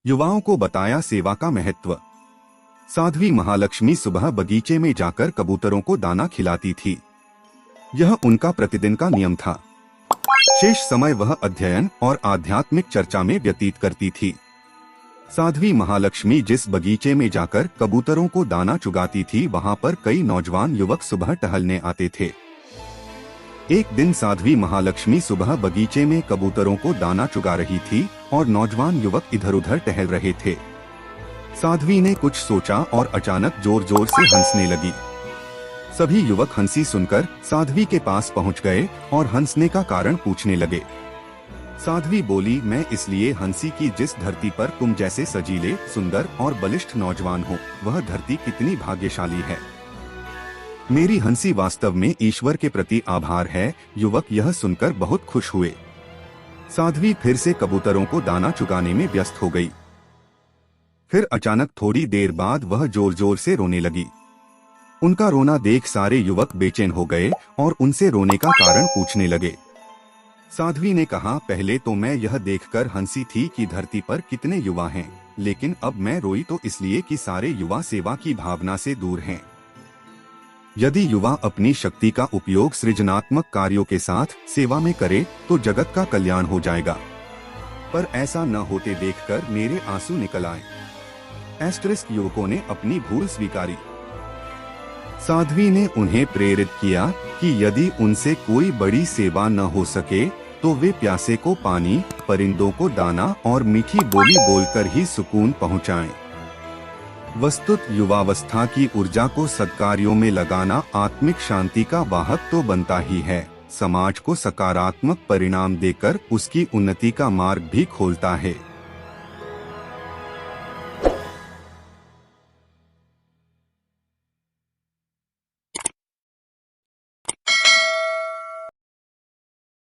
युवाओं को बताया सेवा का महत्व। साध्वी महालक्ष्मी सुबह बगीचे में जाकर कबूतरों को दाना खिलाती थी। यह उनका प्रतिदिन का नियम था। शेष समय वह अध्ययन और आध्यात्मिक चर्चा में व्यतीत करती थी। साध्वी महालक्ष्मी जिस बगीचे में जाकर कबूतरों को दाना चुगाती थी, वहां पर कई नौजवान युवक सुबह टहलने आते थे। एक दिन साध्वी महालक्ष्मी सुबह बगीचे में कबूतरों को दाना चुगा रही थी और नौजवान युवक इधर उधर टहल रहे थे। साध्वी ने कुछ सोचा और अचानक जोर जोर से हंसने लगी। सभी युवक हंसी सुनकर साध्वी के पास पहुंच गए और हंसने का कारण पूछने लगे। साध्वी बोली, मैं इसलिए हंसी कि जिस धरती पर तुम जैसे सजीले, सुंदर और बलिष्ठ नौजवान हो, वह धरती कितनी भाग्यशाली है। मेरी हंसी वास्तव में ईश्वर के प्रति आभार है। युवक यह सुनकर बहुत खुश हुए। साध्वी फिर से कबूतरों को दाना चुगाने में व्यस्त हो गई। फिर अचानक थोड़ी देर बाद वह जोर जोर से रोने लगी। उनका रोना देख सारे युवक बेचैन हो गए और उनसे रोने का कारण पूछने लगे। साध्वी ने कहा, पहले तो मैं यह देखकर हंसी थी कि धरती पर कितने युवा हैं, लेकिन अब मैं रोई तो इसलिए कि सारे युवा सेवा की भावना से दूर हैं। यदि युवा अपनी शक्ति का उपयोग सृजनात्मक कार्यों के साथ सेवा में करे तो जगत का कल्याण हो जाएगा, पर ऐसा न होते देखकर मेरे आंसू निकल आए। एस्टरिस्क युवकों ने अपनी भूल स्वीकारी। साध्वी ने उन्हें प्रेरित किया कि यदि उनसे कोई बड़ी सेवा न हो सके तो वे प्यासे को पानी, परिंदों को दाना और मीठी बोली बोलकर ही सुकून पहुंचाएं। वस्तुत युवावस्था की ऊर्जा को सत्कार्यों में लगाना आत्मिक शांति का वाहक तो बनता ही है, समाज को सकारात्मक परिणाम देकर उसकी उन्नति का मार्ग भी खोलता है।